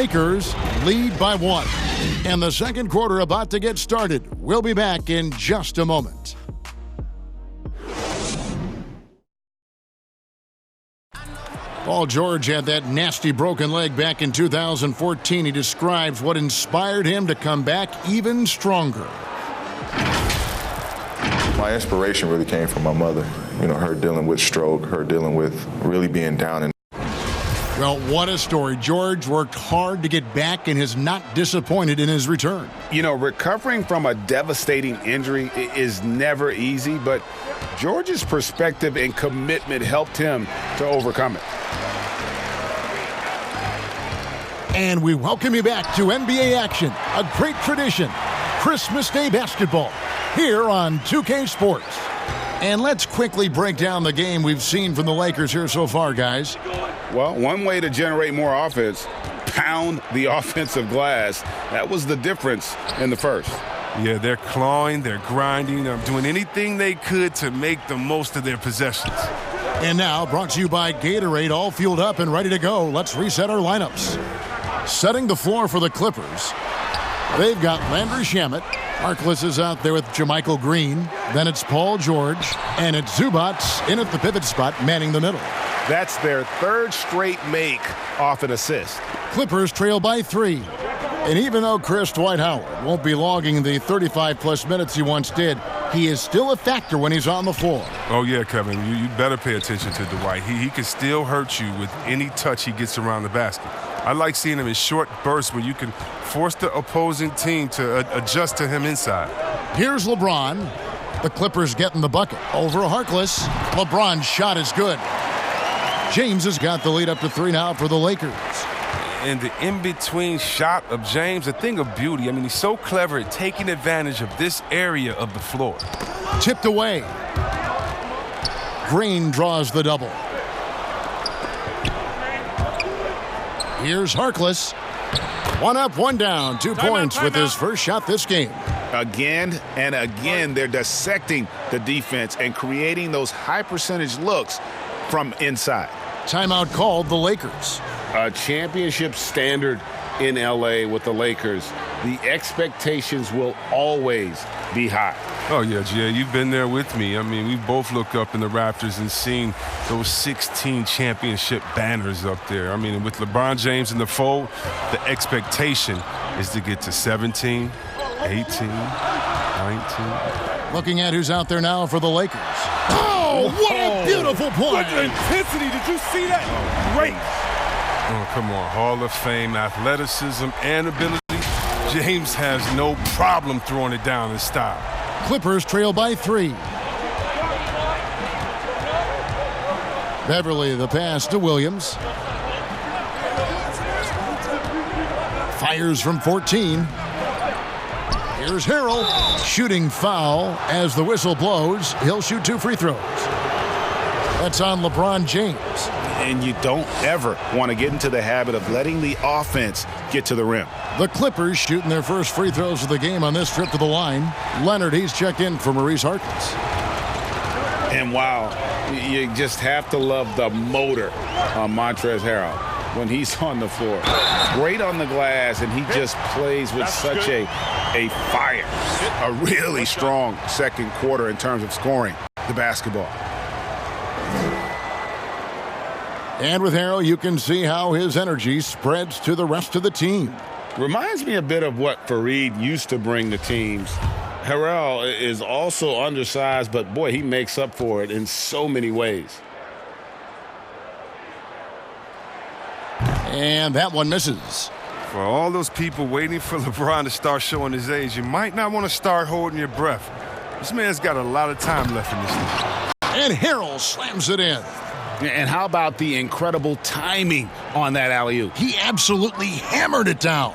Lakers lead by 1. And the second quarter about to get started. We'll be back in just a moment. Paul George had that nasty broken leg back in 2014. He describes what inspired him to come back even stronger. My inspiration really came from my mother. You know, her dealing with stroke, her dealing with really being down and Well, what a story. George worked hard to get back and is not disappointed in his return. You know, recovering from a devastating injury is never easy, but George's perspective and commitment helped him to overcome it. And we welcome you back to NBA action, a great tradition, Christmas Day basketball, here on 2K Sports. And let's quickly break down the game we've seen from the Lakers here so far, guys. Well, one way to generate more offense, pound the offensive glass. That was the difference in the first. Yeah, they're clawing, they're grinding, they're doing anything they could to make the most of their possessions. And now, brought to you by Gatorade, all fueled up and ready to go. Let's reset our lineups. Setting the floor for the Clippers, they've got Landry Shamet. Harkless is out there with Jermichael Green. Then it's Paul George. And it's Zubats in at the pivot spot, manning the middle. That's their third straight make off an assist. Clippers trail by 3. And even though Chris Dwight Howard won't be logging the 35-plus minutes he once did, he is still a factor when he's on the floor. Oh, yeah, Kevin, you better pay attention to Dwight. He can still hurt you with any touch he gets around the basket. I like seeing him in short bursts where you can force the opposing team to adjust to him inside. Here's LeBron. The Clippers getting the bucket over Harkless. LeBron's shot is good. James has got the lead up to 3 now for the Lakers. And the in-between shot of James, a thing of beauty. I mean, he's so clever at taking advantage of this area of the floor. Tipped away. Green draws the double. Here's Harkless. 1 up, 1 down. 2 points with his first shot this game. Again and again, they're dissecting the defense and creating those high-percentage looks from inside. Timeout called the Lakers. A championship standard in L.A. with the Lakers. The expectations will always be high. Oh, yeah, Jay, you've been there with me. I mean, we both look up in the rafters and seen those 16 championship banners up there. I mean, with LeBron James in the fold, the expectation is to get to 17, 18, 19. Looking at who's out there now for the Lakers. Oh, what a beautiful play. What intensity. Did you see that? Great. Oh, come on. Hall of Fame, athleticism, and ability. James has no problem throwing it down in style. Clippers trail by 3. Beverly the pass to Williams. Fires from 14. Here's Harrell. Shooting foul as the whistle blows. He'll shoot 2 free throws. That's on LeBron James. And you don't ever want to get into the habit of letting the offense get to the rim. The Clippers shooting their first free throws of the game on this trip to the line. Leonard, he's checked in for Maurice Harkless. And wow, you just have to love the motor on Montrezl Harrell when he's on the floor. Great on the glass, and he just plays with such a fire. A really strong second quarter in terms of scoring the basketball. And with Harrell, you can see how his energy spreads to the rest of the team. Reminds me a bit of what Fareed used to bring to teams. Harrell is also undersized, but boy, he makes up for it in so many ways. And that one misses. For all those people waiting for LeBron to start showing his age, you might not want to start holding your breath. This man's got a lot of time left in this league. And Harrell slams it in. And how about the incredible timing on that alley-oop? He absolutely hammered it down.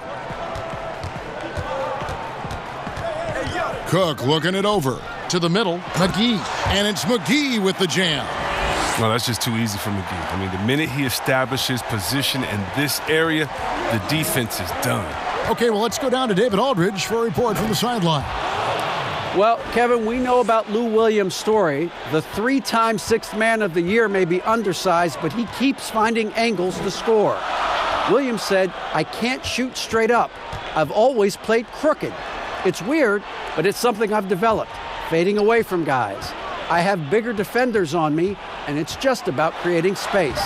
Cook looking it over to the middle. McGee. And it's McGee with the jam. No, that's just too easy for McGee. I mean, the minute he establishes position in this area, the defense is done. Okay, well, let's go down to David Aldridge for a report from the sideline. Well, Kevin, we know about Lou Williams' story. The 3-time Sixth Man of the Year may be undersized, but he keeps finding angles to score. Williams said, "I can't shoot straight up. I've always played crooked. It's weird, but it's something I've developed, fading away from guys. I have bigger defenders on me, and it's just about creating space."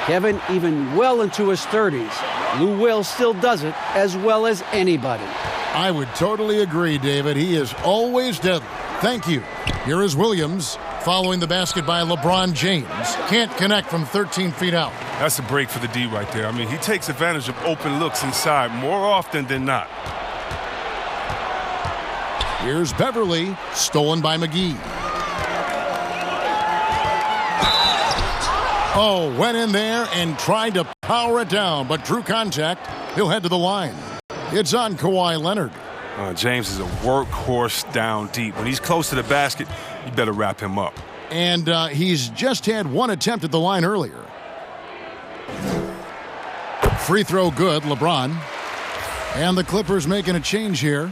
Kevin, even well into his 30s, Lou Will still does it as well as anybody. I would totally agree, David. He is always deadly. Thank you. Here is Williams following the basket by LeBron James. Can't connect from 13 feet out. That's a break for the D right there. I mean, he takes advantage of open looks inside more often than not. Here's Beverly, stolen by McGee. Oh, went in there and tried to power it down, but drew contact. He'll head to the line. It's on Kawhi Leonard. James is a workhorse down deep. When he's close to the basket, you better wrap him up. And he's just had one attempt at the line earlier. Free throw good, LeBron. And the Clippers making a change here.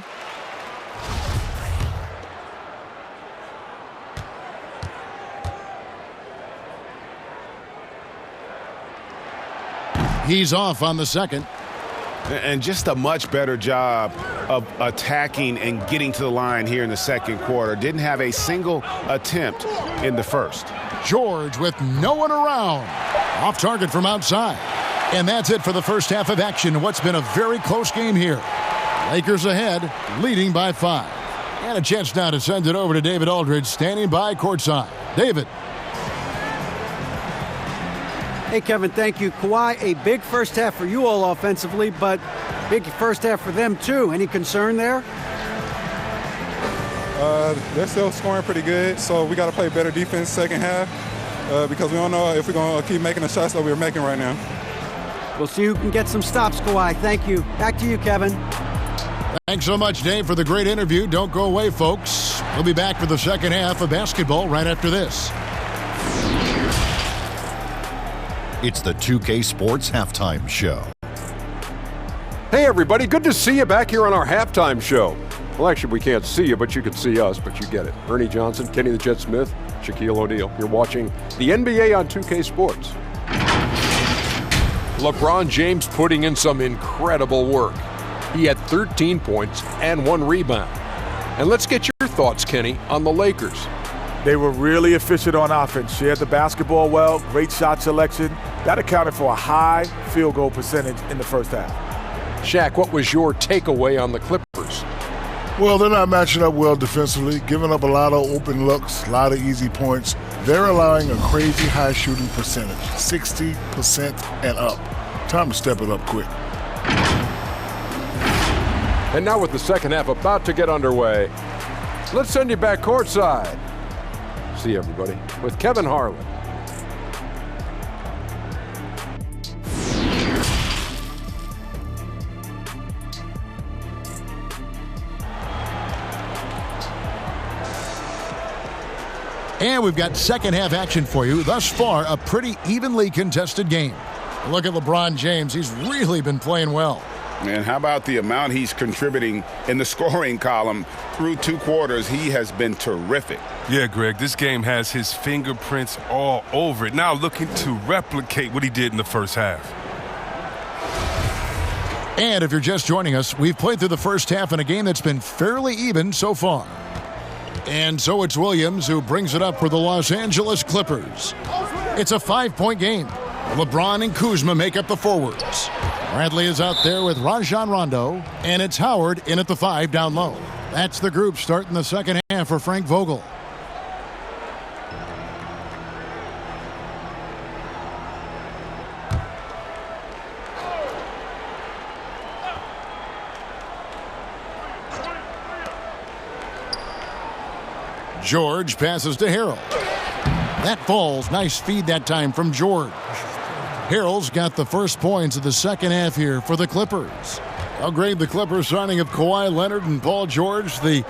He's off on the second. And just a much better job of attacking and getting to the line here in the second quarter. Didn't have a single attempt in the first. George with no one around. Off target from outside. And that's it for the first half of action. What's been a very close game here. Lakers ahead, leading by 5. And a chance now to send it over to David Aldridge, standing by courtside. David. Hey, Kevin, thank you. Kawhi, a big first half for you all offensively, but big first half for them, too. Any concern there? They're still scoring pretty good, so we got to play better defense second half because we don't know if we're going to keep making the shots that we're making right now. We'll see who can get some stops, Kawhi. Thank you. Back to you, Kevin. Thanks so much, Dave, for the great interview. Don't go away, folks. We'll be back for the second half of basketball right after this. It's the 2K Sports Halftime Show. Hey, everybody. Good to see you back here on our halftime show. Well, actually, we can't see you, but you can see us, but you get it. Ernie Johnson, Kenny the Jet Smith, Shaquille O'Neal. You're watching the NBA on 2K Sports. LeBron James putting in some incredible work. He had 13 points and 1 rebound. And let's get your thoughts, Kenny, on the Lakers. They were really efficient on offense, shared the basketball well, great shot selection. That accounted for a high field goal percentage in the first half. Shaq, what was your takeaway on the Clippers? Well, they're not matching up well defensively, giving up a lot of open looks, a lot of easy points. They're allowing a crazy high shooting percentage, 60% and up. Time to step it up quick. And now with the second half about to get underway, let's send you back courtside. See you, everybody, with Kevin Harlan. And we've got second half action for you. Thus far, a pretty evenly contested game. Look at LeBron James. He's really been playing well. And how about the amount he's contributing in the scoring column through 2 quarters? He has been terrific. Yeah, Greg, this game has his fingerprints all over it. Now looking to replicate what he did in the first half. And if you're just joining us, we've played through the first half in a game that's been fairly even so far. And so it's Williams who brings it up for the Los Angeles Clippers. It's a 5-point game. LeBron and Kuzma make up the forwards. Bradley is out there with Rajon Rondo, and it's Howard in at the 5 down low. That's the group starting the second half for Frank Vogel. George passes to Harrell. That falls. Nice feed that time from George. Harrell's got the first points of the second half here for the Clippers. How great the Clippers signing of Kawhi Leonard and Paul George, the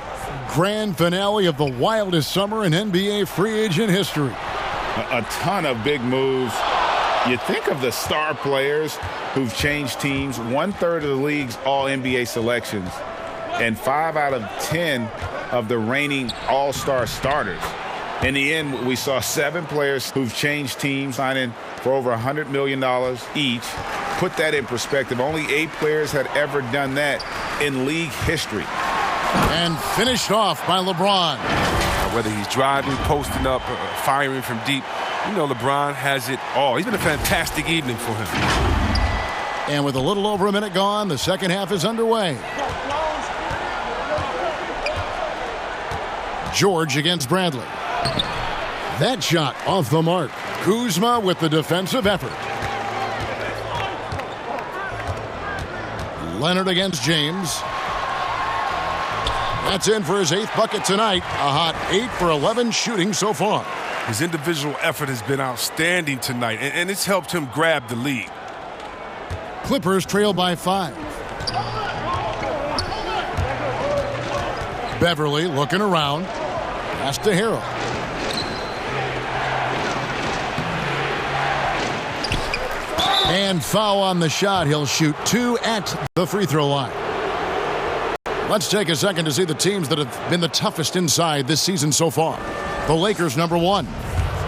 grand finale of the wildest summer in NBA free agent history. A ton of big moves. You think of the star players who've changed teams, 1/3 of the league's all-NBA selections, and 5 out of 10 of the reigning all-star starters. In the end, we saw 7 players who've changed teams, signing for over $100 million each. put that in perspective. Only 8 players had ever done that in league history. And finished off by LeBron. Whether he's driving, posting up, firing from deep, you know LeBron has it all. He's been a fantastic evening for him. And with a little over a minute gone, the second half is underway. George against Bradley. That shot off the mark. Kuzma with the defensive effort. Leonard against James. That's in for his 8th bucket tonight. A hot 8 for 11 shooting so far. His individual effort has been outstanding tonight, and it's helped him grab the lead. Clippers trail by 5. Beverly looking around. Pass to Harrell. And foul on the shot. He'll shoot 2 at the free throw line. Let's take a second to see the teams that have been the toughest inside this season so far. The Lakers, number 1.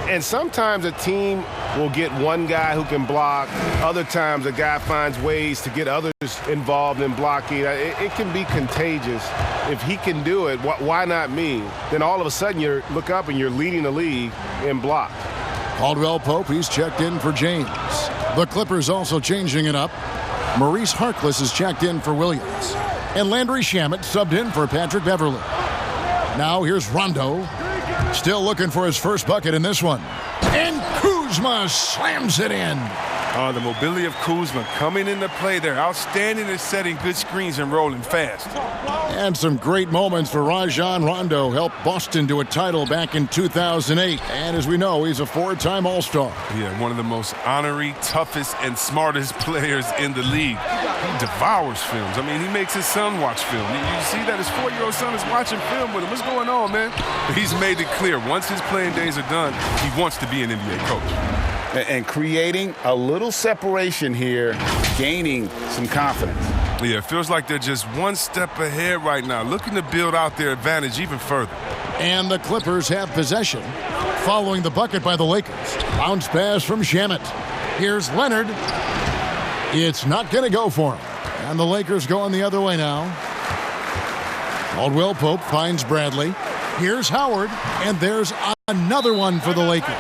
And sometimes a team will get one guy who can block. Other times a guy finds ways to get others involved in blocking. It can be contagious. If he can do it, why not me? Then all of a sudden you look up and you're leading the league in block. Caldwell Pope, he's checked in for James. The Clippers also changing it up. Maurice Harkless is checked in for Williams. And Landry Shamet subbed in for Patrick Beverly. Now here's Rondo. Still looking for his first bucket in this one. And Kuzma slams it in. The mobility of Kuzma coming into play there. Outstanding at setting good screens and rolling fast. And some great moments for Rajon Rondo. Helped Boston to a title back in 2008. And as we know, he's a 4-time All-Star. Yeah, one of the most honorary, toughest, and smartest players in the league. He devours films. I mean, he makes his son watch film. You see that his 4-year-old son is watching film with him. What's going on, man? He's made it clear. Once his playing days are done, he wants to be an NBA coach. And creating a little separation here, gaining some confidence. Yeah, it feels like they're just one step ahead right now, looking to build out their advantage even further. And the Clippers have possession, following the bucket by the Lakers. Bounce pass from Shamet. Here's Leonard. It's not going to go for him. And the Lakers going the other way now. Caldwell Pope finds Bradley. Here's Howard, and there's another one for the Lakers.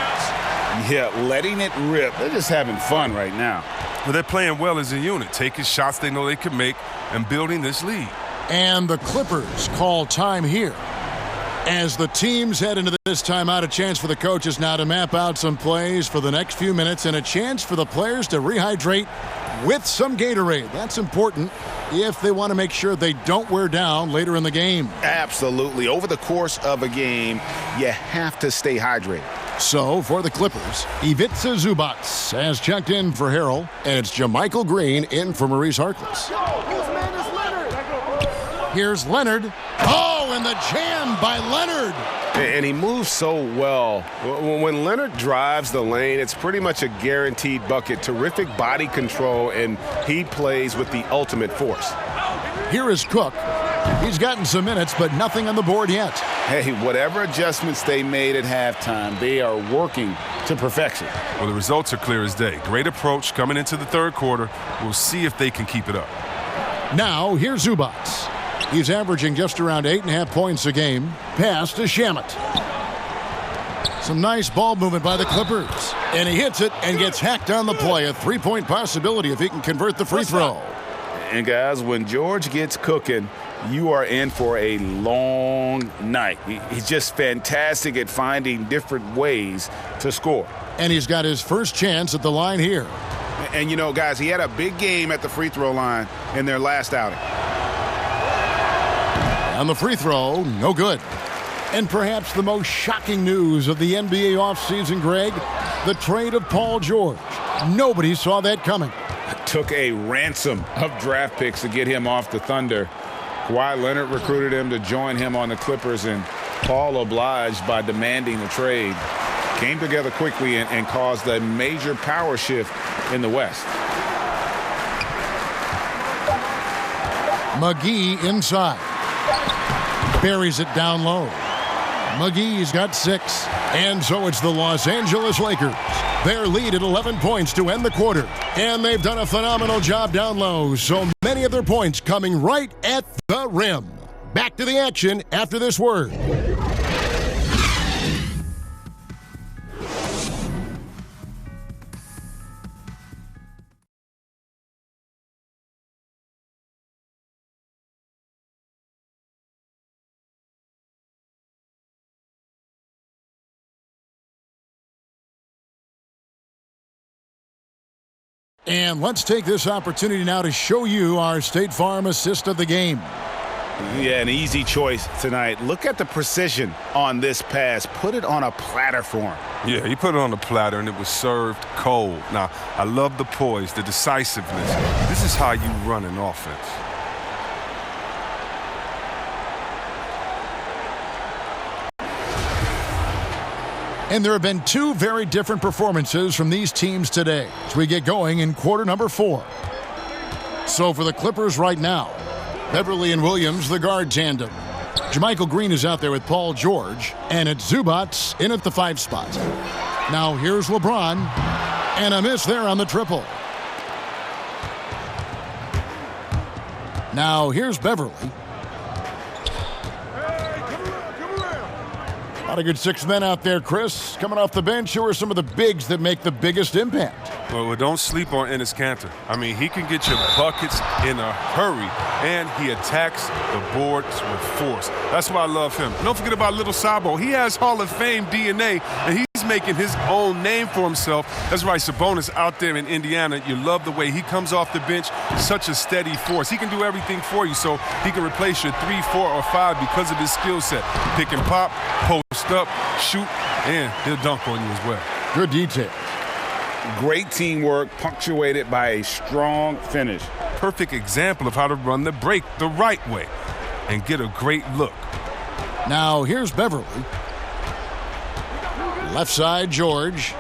Yeah, letting it rip. They're just having fun right now. Well, they're playing well as a unit, taking shots they know they can make and building this lead. And the Clippers call time here. As the teams head into this timeout, a chance for the coaches now to map out some plays for the next few minutes and a chance for the players to rehydrate with some Gatorade. That's important if they want to make sure they don't wear down later in the game. Absolutely. Over the course of a game, you have to stay hydrated. So, for the Clippers, Ivica Zubac has checked in for Harrell, and it's JaMychal Green in for Maurice Harkless. Here's Leonard. Oh, and the jam by Leonard. And he moves so well. When Leonard drives the lane, it's pretty much a guaranteed bucket. Terrific body control, and he plays with the ultimate force. Here is Cook. He's gotten some minutes, but nothing on the board yet. Hey, whatever adjustments they made at halftime, they are working to perfection. Well, the results are clear as day. Great approach coming into the third quarter. We'll see if they can keep it up. Now, here's Zubac. He's averaging just around 8.5 points a game. Pass to Shamet. Some nice ball movement by the Clippers. And he hits it and gets hacked on the play. A 3-point possibility if he can convert the free throw. And, guys, when George gets cooking, you are in for a long night. He's just fantastic at finding different ways to score. And he's got his first chance at the line here. And, you know, guys, he had a big game at the free throw line in their last outing. On the free throw, no good. And perhaps the most shocking news of the NBA offseason, Greg, the trade of Paul George. Nobody saw that coming. It took a ransom of draft picks to get him off the Thunder. Kawhi Leonard recruited him to join him on the Clippers, and Paul obliged by demanding the trade. Came together quickly and caused a major power shift in the West. McGee inside. Buries it down low. McGee's got 6. And so it's the Los Angeles Lakers. Their lead at 11 points to end the quarter. And they've done a phenomenal job down low. So many of their points coming right at the rim. Back to the action after this word. And let's take this opportunity now to show you our State Farm assist of the game. Yeah, an easy choice tonight. Look at the precision on this pass. Put it on a platter for him. Yeah, he put it on the platter, and it was served cold. Now, I love the poise, the decisiveness. This is how you run an offense. And there have been two very different performances from these teams today as we get going in quarter number 4. So for the Clippers right now, Beverly and Williams, the guard tandem. Jermichael Green is out there with Paul George, and it's Zubats in at the 5 spot. Now here's LeBron, and a miss there on the triple. Now here's Beverly. A lot of good 6 men out there, Chris. Coming off the bench, who are some of the bigs that make the biggest impact? Well, don't sleep on Enes Kanter. I mean, he can get you buckets in a hurry, and he attacks the boards with force. That's why I love him. Don't forget about Little Sabo. He has Hall of Fame DNA, and he's making his own name for himself. That's right, Sabonis out there in Indiana. You love the way he comes off the bench, such a steady force. He can do everything for you, so he can replace your 3, 4, or 5 because of his skill set. Pick and pop, post up, shoot, and he'll dunk on you as well. Good detail. Great teamwork punctuated by a strong finish. Perfect example of how to run the break the right way and get a great look. Now here's Beverly. Left side, George.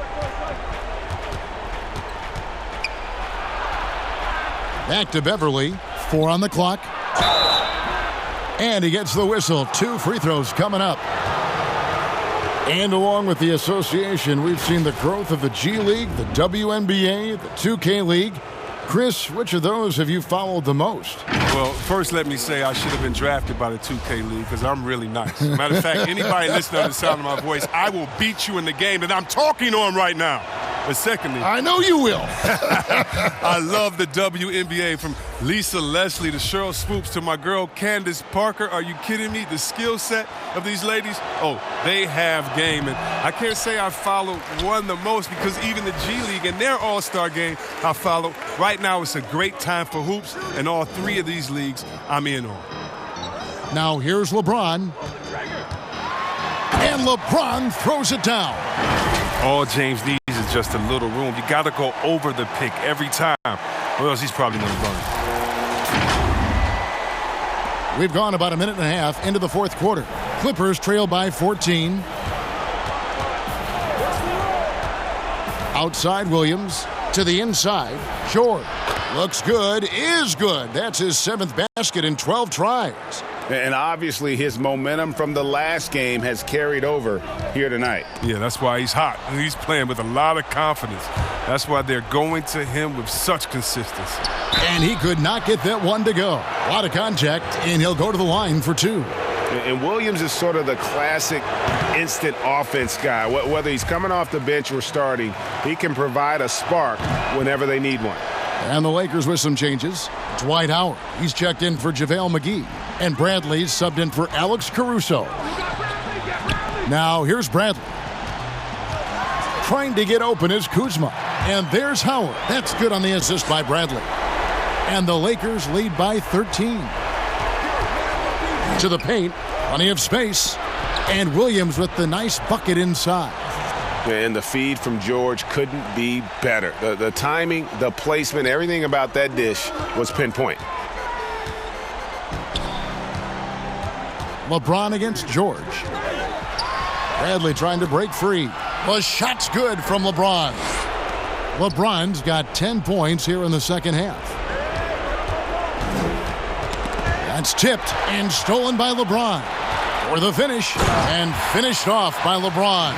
Back to Beverly. 4 on the clock. And he gets the whistle. 2 free throws coming up. And along with the association, we've seen the growth of the G League, the WNBA, the 2K League. Chris, which of those have you followed the most? Well, first let me say I should have been drafted by the 2K League because I'm really nice. Matter of fact, anybody listening to the sound of my voice, I will beat you in the game that I'm talking on right now. But secondly, I know you will. I love the WNBA, from Lisa Leslie to Cheryl Swoops to my girl Candace Parker. Are you kidding me? The skill set of these ladies, oh, they have game. And I can't say I follow one the most because even the G League and their all-star game I follow. Right now it's a great time for hoops, and all 3 of these leagues I'm in on. Now here's LeBron. And LeBron throws it down. All James needs is just a little room. You got to go over the pick every time, or else he's probably going to run it. We've gone about a minute and a half into the 4th quarter. Clippers trail by 14. Outside Williams to the inside. George looks good, is good. That's his 7th basket in 12 tries. And obviously his momentum from the last game has carried over here tonight. Yeah, that's why he's hot. He's playing with a lot of confidence. That's why they're going to him with such consistency. And he could not get that one to go. A lot of contact, and he'll go to the line for 2. And Williams is sort of the classic instant offense guy. Whether he's coming off the bench or starting, he can provide a spark whenever they need one. And the Lakers with some changes. Dwight Howard, he's checked in for JaVale McGee. And Bradley's subbed in for Alex Caruso. Now here's Bradley. Trying to get open is Kuzma. And there's Howard. That's good on the assist by Bradley. And the Lakers lead by 13. To the paint, plenty of space. And Williams with the nice bucket inside. And the feed from George couldn't be better. The timing, the placement, everything about that dish was pinpoint. LeBron against George. Bradley trying to break free. The shot's good from LeBron. LeBron's got 10 points here in the second half. That's tipped and stolen by LeBron. for the finish, and finished off by LeBron.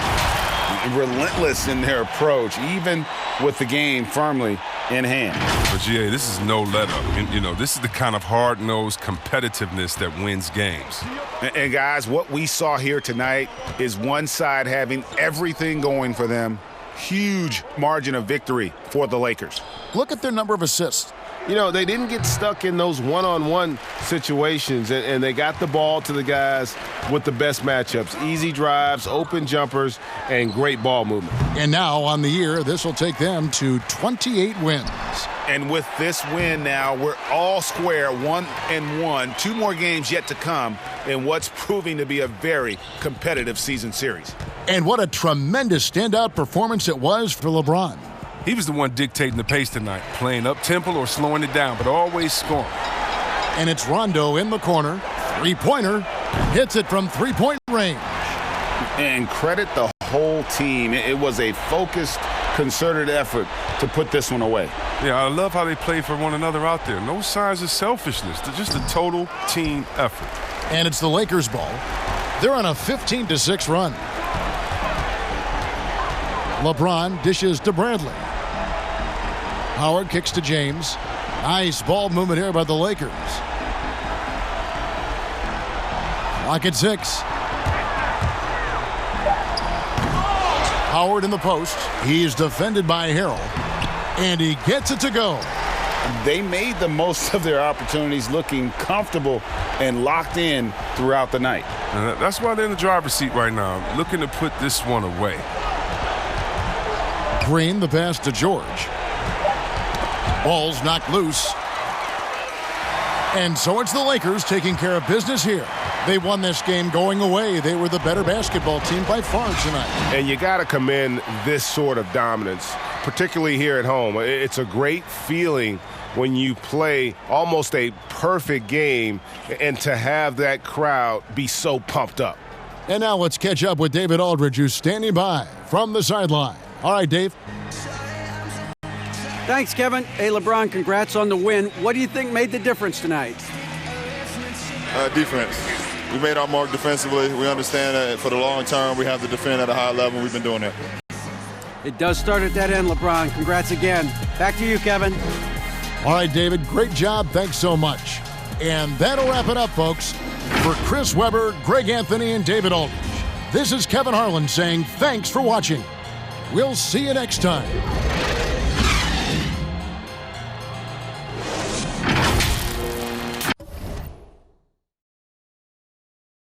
Relentless in their approach, even with the game firmly in hand. But, GA, this is no let-up. And, this is the kind of hard-nosed competitiveness that wins games. And, guys, what we saw here tonight is one side having everything going for them. Huge margin of victory for the Lakers. Look at their number of assists. They didn't get stuck in those one-on-one situations, and they got the ball to the guys with the best matchups. Easy drives, open jumpers, and great ball movement. And now on the year, this will take them to 28 wins. And with this win now, we're all square, 1-1. 2 more games yet to come in what's proving to be a very competitive season series. And what a tremendous standout performance it was for LeBron. He was the one dictating the pace tonight, playing up-tempo or slowing it down, but always scoring. And it's Rondo in the corner. Three-pointer. Hits it from three-point range. And credit the whole team. It was a focused, concerted effort to put this one away. Yeah, I love how they play for one another out there. No signs of selfishness. They're just a total team effort. And it's the Lakers' ball. They're on a 15-6 run. LeBron dishes to Bradley. Howard kicks to James. Nice ball movement here by the Lakers. Clock at 6. Howard in the post. He's defended by Harrell. And he gets it to go. They made the most of their opportunities, looking comfortable and locked in throughout the night. That's why they're in the driver's seat right now, looking to put this one away. Green, the pass to George. Ball's knocked loose. And so it's the Lakers taking care of business here. They won this game going away. They were the better basketball team by far tonight. And you got to commend this sort of dominance, particularly here at home. It's a great feeling when you play almost a perfect game and to have that crowd be so pumped up. And now let's catch up with David Aldridge, who's standing by from the sideline. All right, Dave. Thanks, Kevin. Hey, LeBron, congrats on the win. What do you think made the difference tonight? Defense. We made our mark defensively. We understand that for the long term, we have to defend at a high level. We've been doing it. It does start at that end, LeBron. Congrats again. Back to you, Kevin. All right, David, great job. Thanks so much. And that'll wrap it up, folks. For Chris Webber, Greg Anthony, and David Aldridge, this is Kevin Harlan saying thanks for watching. We'll see you next time.